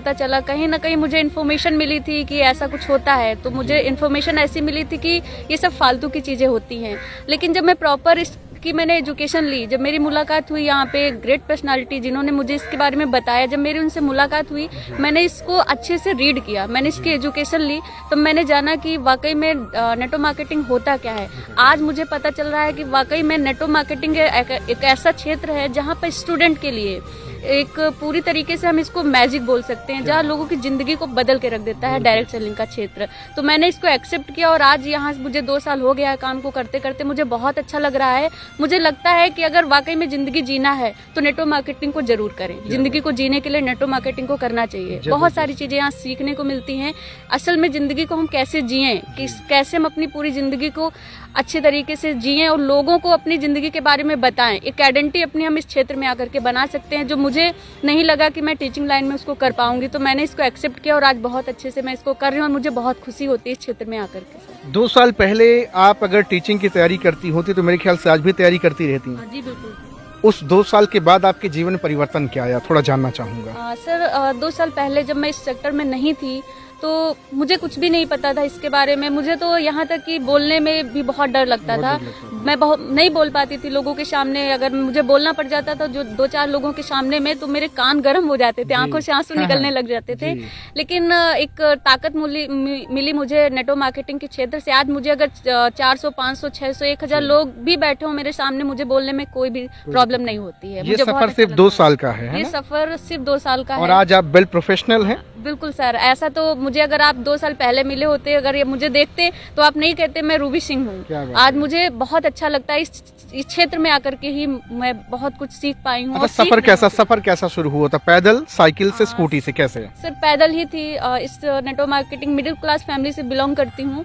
पता चला, कहीं ना कहीं मुझे इन्फॉर्मेशन मिली थी कि ऐसा कुछ होता है, तो मुझे इन्फॉर्मेशन ऐसी मिली थी कि ये सब फालतू की चीज़ें होती हैं। लेकिन जब मैं प्रॉपर कि मैंने एजुकेशन ली, जब मेरी मुलाकात हुई यहाँ पे ग्रेट पर्सनालिटी जिन्होंने मुझे इसके बारे में बताया, जब मेरी उनसे मुलाकात हुई, मैंने इसको अच्छे से रीड किया, मैंने इसकी एजुकेशन ली, तो मैंने जाना कि वाकई में नेटवर्क मार्केटिंग होता क्या है। आज मुझे पता चल रहा है कि वाकई में नेटवर्क मार्केटिंग एक ऐसा क्षेत्र है जहाँ पर स्टूडेंट के लिए एक पूरी तरीके से हम इसको मैजिक बोल सकते हैं, जहाँ लोगों की जिंदगी को बदल के रख देता है डायरेक्ट सेलिंग का क्षेत्र। तो मैंने इसको एक्सेप्ट किया और आज यहाँ मुझे 2 साल हो गया है काम को करते करते, मुझे बहुत अच्छा लग रहा है। मुझे लगता है कि अगर वाकई में जिंदगी जीना है तो नेटवर्क मार्केटिंग को जरूर करें। जिंदगी को जीने के लिए नेटवर्क मार्केटिंग को करना चाहिए। बहुत सारी चीजें यहाँ सीखने को मिलती हैं। असल में जिंदगी को हम कैसे जिए, कैसे हम अपनी पूरी जिंदगी को अच्छे तरीके से जिए और लोगों को अपनी जिंदगी के बारे में बताएं। एक आइडेंटिटी अपनी हम इस क्षेत्र में आकर के बना सकते हैं, जो मुझे नहीं लगा कि मैं टीचिंग लाइन में उसको कर पाऊंगी, तो मैंने इसको एक्सेप्ट किया और आज बहुत अच्छे से मैं इसको कर रही हूँ और मुझे बहुत खुशी होती है इस क्षेत्र में आकर के। 2 साल पहले आप अगर टीचिंग की तैयारी करती होती तो मेरे ख्याल से आज भी तैयारी करती रहती। जी बिल्कुल। उस 2 साल के बाद आपके जीवन में परिवर्तन क्या आया, थोड़ा जानना चाहूंगा। सर 2 साल पहले जब मैं इस सेक्टर में नहीं थी तो मुझे कुछ भी नहीं पता था इसके बारे में। मुझे तो यहाँ तक कि बोलने में भी बहुत डर लगता था। मैं बहुत नहीं बोल पाती थी लोगों के सामने। अगर मुझे बोलना पड़ जाता था जो 2-4 लोगों के सामने में, तो मेरे कान गर्म हो जाते थे, आंखों से आंसू निकलने लग जाते थे। लेकिन एक ताकत मिली मुझे नेटवर्क मार्केटिंग के क्षेत्र से। आज मुझे अगर 400, 500, 600, 1000 लोग भी बैठे हो मेरे सामने, मुझे बोलने में कोई भी प्रॉब्लम नहीं होती है। ये सफर सिर्फ 2 साल का है ये सफर सिर्फ 2 साल का है। और आज आप वेल प्रोफेशनल हैं। बिल्कुल सर, ऐसा तो मुझे अगर आप 2 साल पहले मिले होते, अगर ये मुझे देखते, तो आप नहीं कहते मैं रूबी सिंह हूँ। आज मुझे बहुत अच्छा लगता है इस क्षेत्र में आकर के ही मैं बहुत कुछ सीख पाई हूँ। सफर कैसा शुरू हुआ था? पैदल, साइकिल से, स्कूटी से, कैसे? सर पैदल ही थी। इस network marketing middle class family से बिलोंग करती हूँ।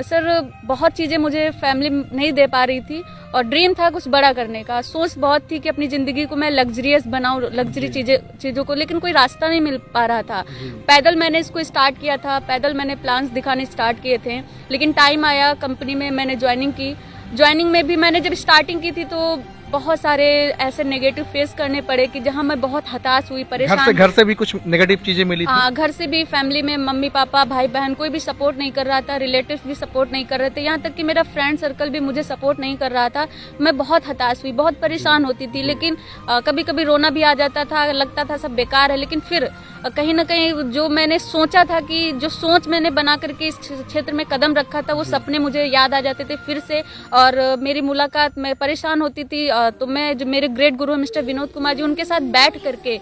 सर बहुत चीजें मुझे फैमिली नहीं दे पा रही थी और ड्रीम था कुछ बड़ा करने का। सोच बहुत थी कि अपनी जिंदगी को मैं लग्जरियस बनाऊं, लग्जरी चीजों को, लेकिन कोई रास्ता नहीं मिल पा रहा था। पैदल मैंने इसको स्टार्ट किया था, पैदल मैंने प्लान्स दिखाने स्टार्ट किए थे, लेकिन टाइम आया, कंपनी में मैंने ज्वाइनिंग की। ज्वाइनिंग में भी मैंने जब स्टार्टिंग की थी तो बहुत सारे ऐसे नेगेटिव फेस करने पड़े कि जहां मैं बहुत हताश हुई, परेशान। घर से भी कुछ नेगेटिव चीजें मिली थी? हाँ, घर से भी, फैमिली में मम्मी पापा भाई बहन कोई भी सपोर्ट नहीं कर रहा था, रिलेटिव्स भी सपोर्ट नहीं कर रहे थे, यहाँ तक कि मेरा फ्रेंड सर्कल भी मुझे सपोर्ट नहीं कर रहा था। मैं बहुत हताश हुई, बहुत परेशान होती थी। लेकिन कभी कभी रोना भी आ जाता था, लगता था सब बेकार है। लेकिन फिर कहीं ना कहीं जो मैंने सोचा था, कि जो सोच मैंने बना करके इस क्षेत्र में कदम रखा था, वो सपने मुझे याद आ जाते थे फिर से। और मेरी मुलाकात, मैं परेशान होती थी तो मैं जो मेरे ग्रेट गुरु मिस्टर विनोद कुमार जी, उनके साथ बैठ करके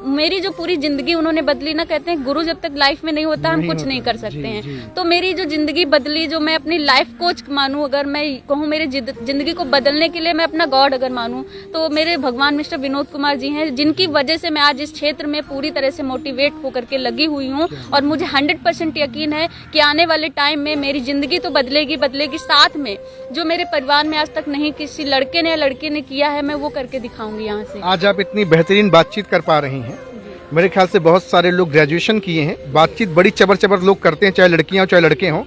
मेरी जो पूरी जिंदगी उन्होंने बदली ना। कहते हैं गुरु जब तक लाइफ में नहीं होता हम कुछ नहीं कर सकते हैं। तो मेरी जो जिंदगी बदली, जो मैं अपनी लाइफ कोच मानूं, अगर मैं कहूँ मेरी जिंदगी को बदलने के लिए मैं अपना गॉड अगर मानूं, तो मेरे भगवान मिस्टर विनोद कुमार जी हैं, जिनकी वजह से मैं आज इस क्षेत्र में पूरी तरह से मोटिवेट होकर के लगी हुई हूँ। और मुझे 100% यकीन है कि आने वाले टाइम में मेरी जिंदगी तो बदलेगी, साथ में जो मेरे परिवार में आज तक नहीं किसी लड़के ने या लड़की ने किया है, मैं वो करके दिखाऊंगी यहाँ से। आज आप इतनी बेहतरीन बातचीत कर पा रही हैं। मेरे ख्याल से बहुत सारे लोग ग्रेजुएशन किए हैं, बातचीत बड़ी चबर लोग करते हैं, चाहे लड़कियां हो चाहे लड़के हों,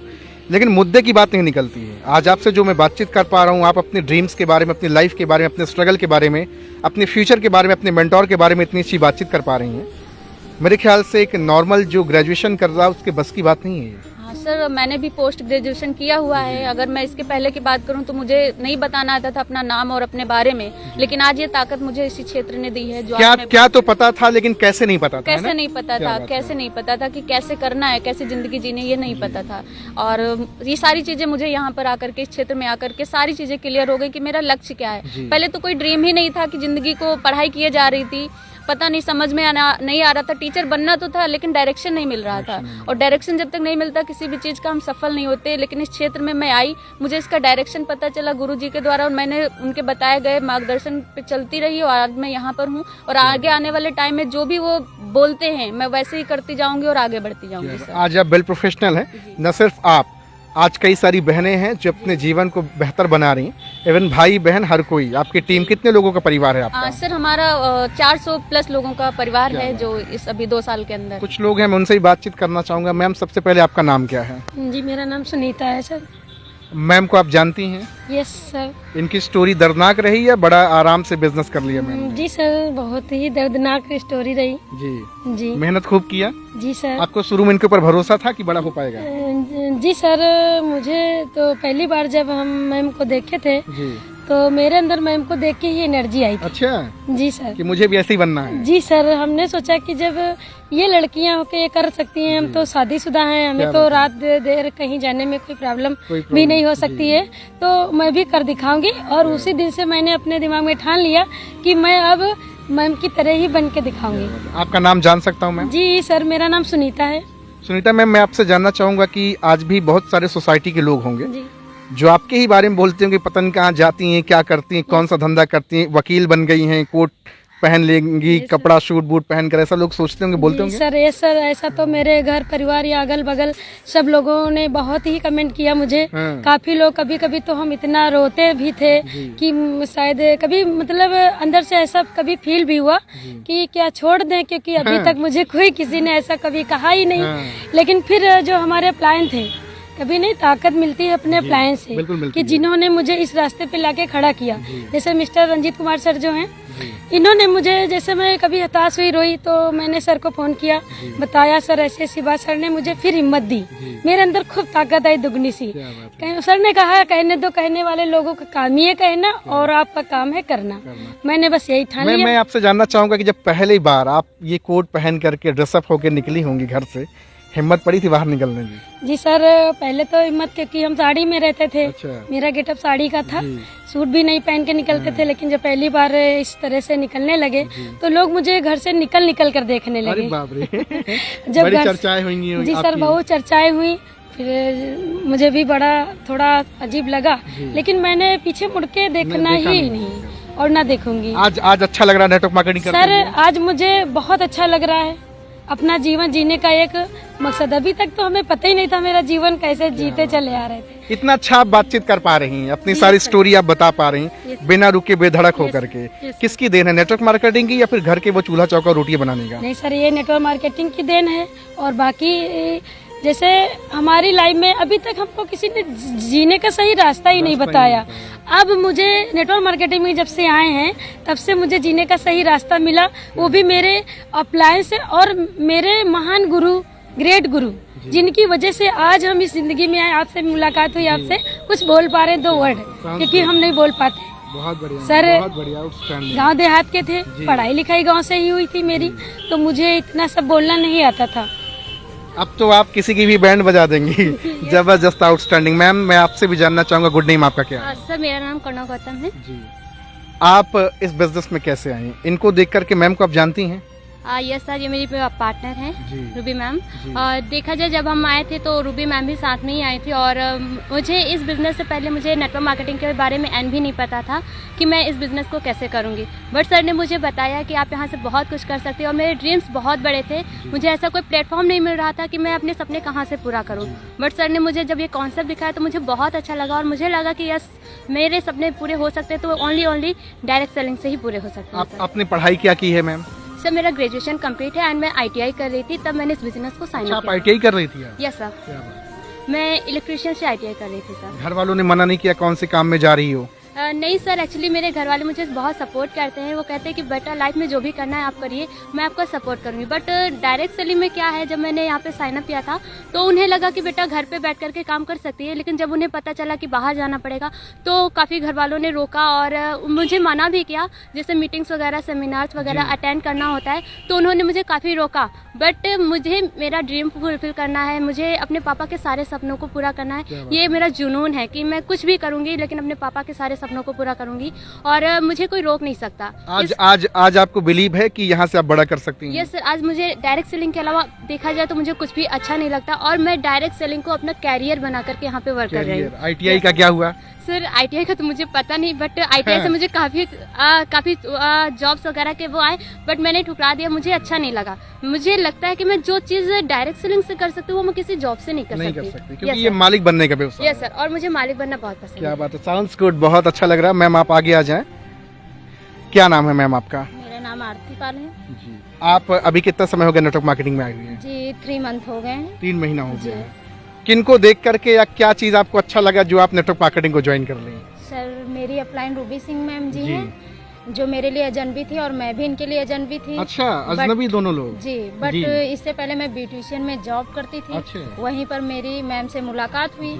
लेकिन मुद्दे की बात नहीं निकलती है। आज आपसे जो मैं बातचीत कर पा रहा हूँ, आप अपने ड्रीम्स के बारे में, अपनी लाइफ के बारे में, अपने स्ट्रगल के बारे में, अपने फ्यूचर के बारे में, अपने मेंटोर के बारे में इतनी अच्छी बातचीत कर पा रही हैं। मेरे ख्याल से एक नॉर्मल जो ग्रेजुएशन कर रहा है उसके बस की बात नहीं है। हाँ सर, मैंने भी पोस्ट ग्रेजुएशन किया हुआ है। अगर मैं इसके पहले की बात करूं तो मुझे नहीं बताना आता था अपना नाम और अपने बारे में, लेकिन आज ये ताकत मुझे इसी क्षेत्र ने दी है। जो क्या तो पता था, लेकिन कैसे नहीं पता था? कैसे नहीं पता था कि कैसे करना है, कैसे जिंदगी जीनी, ये नहीं पता था। और ये सारी चीजें मुझे यहाँ पर आकर के, इस क्षेत्र में आकर के सारी चीजें क्लियर हो गई कि मेरा लक्ष्य क्या है। पहले तो कोई ड्रीम ही नहीं था कि जिंदगी को पढ़ाई किए जा रही थी, पता नहीं समझ में नहीं आ रहा था। टीचर बनना तो था, लेकिन डायरेक्शन नहीं मिल रहा था। और डायरेक्शन जब तक नहीं मिलता किसी भी चीज का हम सफल नहीं होते। लेकिन इस क्षेत्र में मैं आई, मुझे इसका डायरेक्शन पता चला गुरुजी के द्वारा, और मैंने उनके बताए गए मार्गदर्शन पे चलती रही और आज मैं यहाँ पर हूँ। और आगे आने वाले टाइम में जो भी वो बोलते हैं मैं वैसे ही करती जाऊंगी और आगे बढ़ती जाऊंगी। आज आप वेल प्रोफेशनल हैं। न सिर्फ आप, आज कई सारी बहनें हैं जो अपने जीवन को बेहतर बना रही हैं, इवन भाई बहन हर कोई। आपकी टीम कितने लोगों का परिवार है आपका? सर हमारा 400 प्लस लोगों का परिवार है जो इस अभी 2 साल के अंदर। कुछ लोग हैं, मैं उनसे ही बातचीत करना चाहूँगा। मैम, सबसे पहले आपका नाम क्या है? जी, मेरा नाम सुनीता है सर। मैम को आप जानती हैं? Yes sir. इनकी स्टोरी दर्दनाक रही या बड़ा आराम से बिजनेस कर लिया मैम? जी सर, बहुत ही दर्दनाक स्टोरी रही। जी जी मेहनत खूब किया। जी सर। आपको शुरू में इनके ऊपर भरोसा था कि बड़ा हो पाएगा? जी सर, मुझे तो पहली बार जब हम मैम को देखे थे जी। तो मेरे अंदर मैम को देख के ही एनर्जी आई थी। अच्छा, जी सर। कि मुझे भी ऐसे ही बनना है। जी सर, हमने सोचा कि जब ये लड़कियां होके ये कर सकती हैं, हम तो शादीशुदा हैं, हमें तो रात देर कहीं जाने में कोई प्रॉब्लम भी नहीं हो सकती है, तो मैं भी कर दिखाऊंगी। और उसी दिन से मैंने अपने दिमाग में ठान लिया कि मैं अब मैम की तरह ही बन के दिखाऊंगी। आपका नाम जान सकता हूँ मैम? जी सर, मेरा नाम सुनीता है। सुनीता मैम, मैं आपसे जानना चाहूंगा कि आज भी बहुत सारे सोसाइटी के लोग होंगे जी जो आपके ही बारे में बोलते होंगे, पता नहीं कहाँ जाती हैं, क्या करती हैं, कौन सा धंधा करती हैं, वकील बन गई हैं, कोट पहन लेंगी, कपड़ा सूट बूट पहन कर, ऐसा लोग सोचते होंगे, बोलते होंगे? सर, ये सर ऐसा तो मेरे घर परिवार या अगल बगल सब लोगों ने बहुत ही कमेंट किया मुझे। हाँ। काफी लोग, कभी कभी तो हम इतना रोते भी थे कि शायद कभी मतलब अंदर से ऐसा कभी फील भी हुआ कि क्या छोड़ दें, क्योंकि अभी तक मुझे कोई किसी ने ऐसा कभी कहा ही नहीं। हाँ। लेकिन फिर जो हमारे प्लान थे, कभी नहीं, ताकत मिलती है अपने प्लान से, बिल्कुल मिलती कि है। जिन्होंने मुझे इस रास्ते पे लाके खड़ा किया, जैसे मिस्टर रंजीत कुमार सर जो हैं, इन्होंने मुझे, जैसे मैं कभी हताश हुई, रोई, तो मैंने सर को फोन किया, बताया सर ऐसी ऐसी बात। सर ने मुझे फिर हिम्मत दी, मेरे अंदर खूब ताकत आई दुगनी सी। सर ने कहा, कहने दो, कहने वाले लोगों का काम ही है कहना, और आपका काम है करना। मैंने बस यही ठान लिया। मैं आपसे जानना चाहूंगा कि जब पहली बार आप ये कोट पहन करके ड्रेसअप होकर निकली होंगी घर से, हिम्मत पड़ी थी बाहर निकलने की? जी सर, पहले तो हिम्मत, क्योंकि हम साड़ी में रहते थे। अच्छा। मेरा गेटअप साड़ी का था, सूट भी नहीं पहन के निकलते थे। लेकिन जब पहली बार इस तरह से निकलने लगे तो लोग मुझे घर से निकल कर देखने अरे लगे। बाप रे। जब बड़ी घर- चर्चाएं हुई जी सर, बहुत चर्चाएं हुई। फिर मुझे भी बड़ा थोड़ा अजीब लगा, लेकिन मैंने पीछे मुड़ के देखना ही नहीं और ना देखूंगी। आज अच्छा लग रहा है नेटवर्क मार्केटिंग करते सर, हुए? आज मुझे बहुत अच्छा लग रहा है। अपना जीवन जीने का एक मकसद, अभी तक तो हमें पता ही नहीं था मेरा जीवन कैसे जीते चले आ रहे थे। इतना अच्छा आप बातचीत कर पा रही हैं, अपनी सारी स्टोरी आप बता पा रही हैं बिना रुके बेधड़क होकर के। किसकी देन है, नेटवर्क मार्केटिंग की या फिर घर के वो चूल्हा चौका रोटियां बनाने का? नहीं सर, ये नेटवर्क मार्केटिंग की देन है। और बाकी जैसे हमारी लाइफ में अभी तक हमको किसी ने जीने का सही रास्ता ही नहीं बताया। अब मुझे नेटवर्क मार्केटिंग में जब से आए हैं, तब से मुझे जीने का सही रास्ता मिला, वो भी मेरे अपलाइन से और मेरे महान गुरु, ग्रेट गुरु, जिनकी वजह से आज हम इस जिंदगी में आए। आपसे मुलाकात हुई, आपसे कुछ बोल पा रहे हैं 2 वर्ड, क्योंकि हम नहीं बोल पाते। बहुत बढ़िया सर, बहुत बढ़िया, आउटस्टैंडिंग। गांव देहात के थे, पढ़ाई लिखाई गांव से ही हुई थी मेरी, तो मुझे इतना सब बोलना नहीं आता था। अब तो आप किसी की भी बैंड बजा देंगी। जबरदस्त, आउटस्टैंडिंग। मैम, मैं आपसे भी जानना चाहूंगा, गुड नेम आपका क्या है? सर, मेरा नाम कर्ण गौतम है। जी। आप इस बिजनेस में कैसे आई? इनको देख करके मैम को आप जानती हैं? यस सर, ये मेरी पार्टनर है जी। Ruby ma'am. जी। और देखा जाए, जब हम आए थे तो रूबी मैम भी साथ में ही आई थी। और मुझे इस बिज़नेस से पहले मुझे नेटवर्क मार्केटिंग के बारे में एन भी नहीं पता था कि मैं इस बिज़नेस को कैसे करूँगी। बट सर ने मुझे बताया कि आप यहाँ से बहुत कुछ कर सकते हो। और मेरे ड्रीम्स बहुत बड़े थे, मुझे ऐसा कोई प्लेटफॉर्म नहीं मिल रहा था कि मैं अपने सपने कहाँ से पूरा करूँ। बट सर ने मुझे जब ये कॉन्सेप्ट दिखाया तो मुझे बहुत अच्छा लगा, और मुझे लगा कि यस, मेरे सपने पूरे हो सकते हैं, तो ओनली डायरेक्ट सेलिंग से ही पूरे हो सकते हैं। आपने पढ़ाई क्या की है मैम? सर, मेरा ग्रेजुएशन कंप्लीट है एंड मैं ITI कर रही थी, तब मैंने इस बिजनेस को साइन अच्छा, आप किया। ITI कर रही थी? यस सर, क्या बात। मैं इलेक्ट्रिशियन से ITI कर रही थी सर। घर वालों ने मना नहीं किया कौन से काम में जा रही हो? नहीं सर, एक्चुअली मेरे घर वाले मुझे बहुत सपोर्ट करते हैं। वो कहते हैं कि बेटा, लाइफ में जो भी करना है आप करिए, मैं आपका सपोर्ट करूँगी। बट डायरेक्ट सेलिंग में क्या है, जब मैंने यहाँ पे साइन अप किया था तो उन्हें लगा कि बेटा घर पे बैठ करके काम कर सकती है। लेकिन जब उन्हें पता चला कि बाहर जाना पड़ेगा तो काफ़ी घर वालों ने रोका और मुझे मना भी किया। जैसे मीटिंग्स वगैरह, सेमिनार्स वगैरह अटेंड करना होता है तो उन्होंने मुझे काफ़ी रोका। बट मुझे मेरा ड्रीम फुलफिल करना है, मुझे अपने पापा के सारे सपनों को पूरा करना है। ये मेरा जुनून है कि मैं कुछ भी करूँगी, लेकिन अपने पापा के सारे सपनों को पूरा करूँगी, और मुझे कोई रोक नहीं सकता। आज आपको बिलीव है कि यहाँ से आप बड़ा कर सकती हैं? यस सर, आज मुझे डायरेक्ट सेलिंग के अलावा देखा जाए तो मुझे कुछ भी अच्छा नहीं लगता, और मैं डायरेक्ट सेलिंग को अपना कैरियर बना करके यहाँ पे वर्क कर रही हूँ। ITI का क्या हुआ? सर, ITI का तो मुझे पता नहीं, बट ITI से मुझे काफी जॉब्स वगैरह के वो आए, बट मैंने ठुकरा दिया। मुझे अच्छा नहीं लगा। मुझे लगता है कि मैं जो चीज डायरेक्ट सेलिंग से कर सकती हूँ वो मैं किसी जॉब से नहीं कर सकती। क्योंकि ये मालिक बनने का व्यवसाय है। यस सर, और मुझे मालिक बनना बहुत पसंद है। क्या बात है, साउंड्स गुड, बहुत अच्छा लग रहा है। मैम, आप आगे आ जाएं। क्या नाम है मैम आपका? मेरा नाम आरती पाल है जी। आप अभी कितना समय हो गया नेटवर्क मार्केटिंग में आई हुई हैं? जी। 3 मंथ हो गए हैं। 3 महीना हो गया है। किनको देख करके या क्या चीज़ आपको अच्छा लगा जो आप नेटवर्क मार्केटिंग को ज्वाइन कर लें? सर मेरी अपलाइन रूबी सिंह मैम जी हैं, जो मेरे लिए अजनबी थी और मैं भी इनके लिए अजनबी थी। अच्छा, अजनबी दोनों लोग? जी, बट इससे पहले मैं ब्यूटिशियन में जॉब करती थी। अच्छा। वहीं पर मेरी मैम से मुलाकात हुई,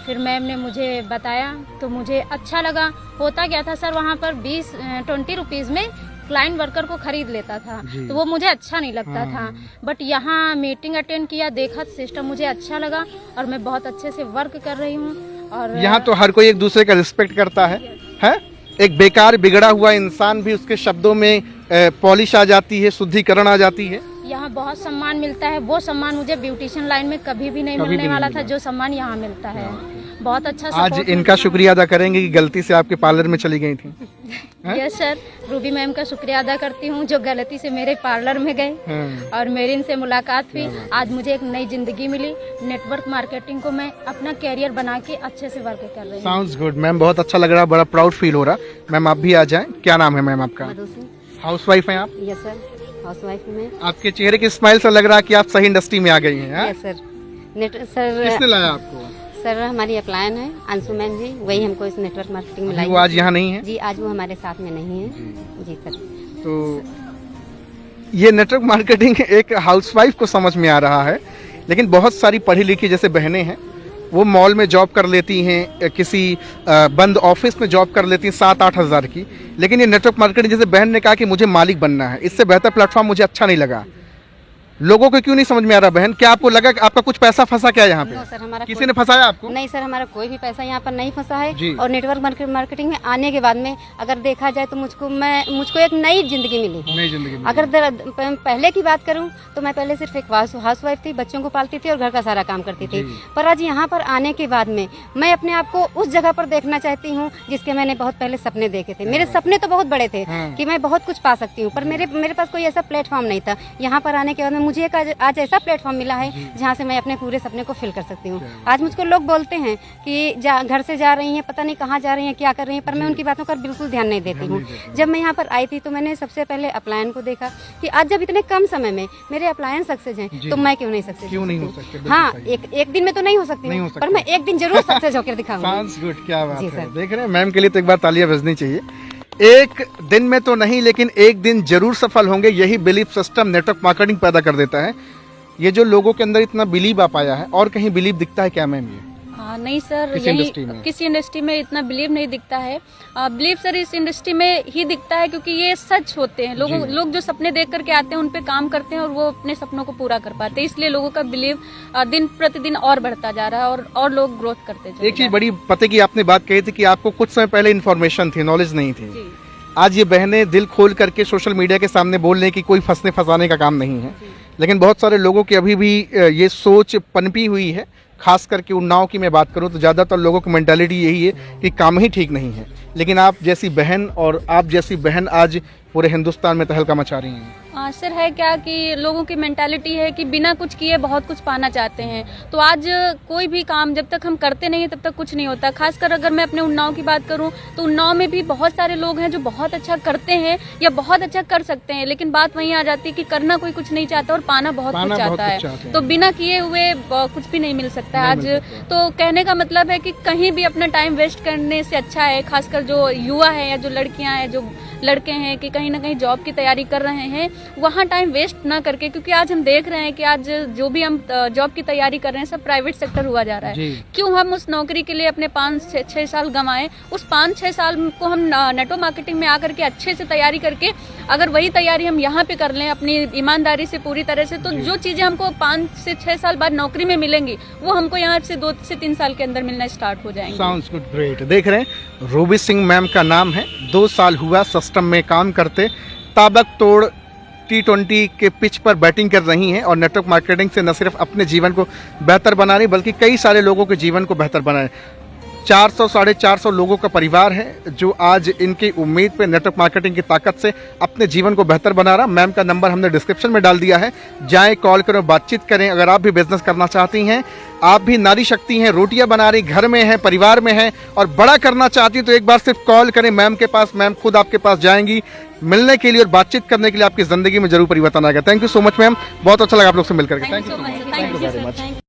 फिर मैम ने मुझे बताया तो मुझे अच्छा लगा। होता क्या था सर, वहाँ पर 20 रुपीज़ में क्लाइंट वर्कर को खरीद लेता था, तो वो मुझे अच्छा नहीं लगता था। बट यहाँ मीटिंग अटेंड किया, देखा सिस्टम मुझे अच्छा लगा और मैं बहुत अच्छे से वर्क कर रही हूँ। और यहाँ तो हर कोई एक दूसरे का रिस्पेक्ट करता है? एक बेकार बिगड़ा हुआ इंसान भी उसके शब्दों में पॉलिश आ जाती है, शुद्धिकरण आ जाती है। यहाँ बहुत सम्मान मिलता है, वो सम्मान मुझे ब्यूटिशियन लाइन में कभी भी नहीं मिलने वाला था जो सम्मान यहाँ मिलता है। बहुत अच्छा आज इनका शुक्रिया अदा करेंगे कि गलती से आपके पार्लर में चली गई थी। यस सर, रूबी मैम का शुक्रिया अदा करती हूँ जो गलती से मेरे पार्लर में गए और मेरी इनसे मुलाकात हुई। आज मुझे एक नई जिंदगी मिली। नेटवर्क मार्केटिंग को मैं अपना कैरियर बना के अच्छे से वर्क कर रही हूँ। साउंड्स गुड मैम, बहुत अच्छा लग रहा, बड़ा प्राउड फील हो रहा। मैम आप भी आ जाएं। क्या नाम है मैम आपका? हाउस वाइफ हैं आप? यस सर, हाउस वाइफ में। आपके चेहरे की स्माइल से लग रहा है कि आप सही इंडस्ट्री में आ गई हैं। Yes sir. सर किसने लाया आपको? सर हमारी अपलायन है अंशु मैम जी, वही हमको इस नेटवर्क मार्केटिंग में लाई। वो आज यहाँ नहीं है जी, आज वो हमारे साथ में नहीं है जी सर। तो ये नेटवर्क मार्केटिंग एक हाउसवाइफ को समझ में आ रहा है, लेकिन बहुत सारी पढ़ी लिखी जैसे बहनें हैं वो मॉल में जॉब कर लेती हैं, किसी बंद ऑफिस में जॉब कर लेती हैं 7-8 हज़ार की। लेकिन ये नेटवर्क मार्केटिंग जैसे बहन ने कहा कि मुझे मालिक बनना है, इससे बेहतर प्लेटफॉर्म मुझे अच्छा नहीं लगा। लोगों को क्यों नहीं समझ में आ रहा बहन? क्या आपको लगा कि आपका कुछ पैसा फंसा क्या यहाँ पे? नो सर, हमारा किसी ने फंसाया आपको? नहीं सर, हमारा कोई भी पैसा यहाँ पर नहीं फंसा जी। है। और नेटवर्क मार्केटिंग में आने के बाद में अगर देखा जाए तो मुझको एक नई जिंदगी मिली है। नई जिंदगी में। अगर पहले की बात करूं तो मैं पहले सिर्फ एक हाउस वाइफ थी, बच्चों को पालती थी और घर का सारा काम करती थी। पर आज यहाँ पर आने के बाद में मैं अपने आप को उस जगह पर देखना चाहती हूँ जिसके मैंने बहुत पहले सपने देखे थे। मेरे सपने तो बहुत बड़े थे कि मैं बहुत कुछ पा सकती हूँ, पर मेरे पास कोई ऐसा प्लेटफॉर्म नहीं था। यहाँ पर आने के बाद में मुझे आज ऐसा प्लेटफॉर्म मिला है जहाँ से मैं अपने पूरे सपने को फिल कर सकती हूँ। आज मुझको लोग बोलते हैं कि घर से जा रही हैं, पता नहीं कहाँ जा रही हैं, क्या कर रही हैं, पर मैं उनकी बातों का बिल्कुल ध्यान नहीं देती हूँ। जब मैं यहाँ पर आई थी तो मैंने सबसे पहले अपलायन को देखा कि आज जब इतने कम समय में मेरे अपलायन सक्सेस हैं तो मैं क्यों नहीं सक्सेस? क्यों नहीं हो सकते? हाँ, एक दिन में तो नहीं हो सकती हूँ, पर मैं एक दिन जरूर सक्सेस होकर दिखाऊंगी। क्या बात है। देख रहे हैं मैम के लिए तो एक बार तालियां बजनी चाहिए। एक दिन में तो नहीं, लेकिन एक दिन जरूर सफल होंगे, यही बिलीफ सिस्टम नेटवर्क मार्केटिंग पैदा कर देता है। ये जो लोगों के अंदर इतना बिलीव आ पाया है, और कहीं बिलीव दिखता है क्या मैम? ये नहीं सर, किसी इंडस्ट्री में इतना बिलीव नहीं दिखता है। बिलीव सर इस इंडस्ट्री में ही दिखता है क्योंकि ये सच होते हैं। लोग जो सपने देख करके आते हैं उन पे काम करते हैं और वो अपने सपनों को पूरा कर पाते हैं, इसलिए लोगों का बिलीव दिन प्रतिदिन और बढ़ता जा रहा है और लोग ग्रोथ करते जा रहे हैं। एक चीज बड़ी पते की आपने बात कही थी कि आपको कुछ समय पहले इन्फॉर्मेशन थी, नॉलेज नहीं थी। आज ये बहनें दिल खोल करके सोशल मीडिया के सामने बोल रही कि कोई फंसाने का काम नहीं है, लेकिन बहुत सारे लोगों की अभी भी ये सोच पनपी हुई है। खास करके उन्नाव की मैं बात करूं तो ज़्यादातर लोगों की मेंटालिटी यही है कि काम ही ठीक नहीं है। लेकिन आप जैसी बहन और आप जैसी बहन आज पूरे हिंदुस्तान में तहलका मचा रही हैं। सर है क्या कि लोगों की मेंटालिटी है कि बिना कुछ किए बहुत कुछ पाना चाहते हैं। तो आज कोई भी काम जब तक हम करते नहीं तब तक कुछ नहीं होता। खासकर अगर मैं अपने उन्नाव की बात करूं तो उन्नाव में भी बहुत सारे लोग हैं जो बहुत अच्छा करते हैं या बहुत अच्छा कर सकते हैं, लेकिन बात वहीं आ जाती है कि करना कोई कुछ नहीं चाहता और पाना बहुत कुछ चाहता है। तो बिना किए हुए कुछ भी नहीं मिल सकता है आज। तो कहने का मतलब है कि कहीं भी अपना टाइम वेस्ट करने से अच्छा है, खासकर जो युवा है या जो लड़कियां हैं, जो लड़के हैं कि कहीं ना कहीं जॉब की तैयारी कर रहे हैं, वहाँ टाइम वेस्ट ना करके, क्योंकि आज हम देख रहे हैं कि आज जो भी हम जॉब की तैयारी कर रहे हैं सब प्राइवेट सेक्टर हुआ जा रहा है। क्यों हम उस नौकरी के लिए अपने 5-6 साल गंवाएं? उस 5-6 साल को हम नेटवर्क मार्केटिंग में आकर के अच्छे से तैयारी करके अगर वही तैयारी हम यहाँ पे कर लें अपनी ईमानदारी से पूरी तरह से, तो जो चीजें हमको 5 से 6 साल बाद नौकरी में मिलेंगी वो हमको यहाँ से 2 से 3 साल के अंदर मिलना स्टार्ट हो जाएंगे। Sounds good, great. देख रहे हैं रूबी सिंह मैम का नाम है, 2 साल हुआ सिस्टम में काम करते, ताबड़तोड़ T20 के पिच पर बैटिंग कर रही हैं और नेटवर्क मार्केटिंग से न सिर्फ अपने जीवन को बेहतर बना रही बल्कि कई सारे लोगों के जीवन को बेहतर बना रही। 400-450 लोगों का परिवार है जो आज इनकी उम्मीद पे नेटवर्क मार्केटिंग की ताकत से अपने जीवन को बेहतर बना रहा। मैम का नंबर हमने डिस्क्रिप्शन में डाल दिया है, जाएं, कॉल करें, बातचीत करें। अगर आप भी बिजनेस करना चाहती हैं, आप भी नारी शक्ति हैं, रोटियां बना रही, घर में हैं, परिवार में हैं और बड़ा करना चाहती हैं, तो एक बार सिर्फ कॉल करें मैम के पास। मैम खुद आपके पास जाएंगी मिलने के लिए और बातचीत करने के लिए। आपकी जिंदगी में जरूर परिवर्तन आएगा। Thank you so much ma'am, बहुत अच्छा लगा आप लोग से मिलकर। Thank you so much.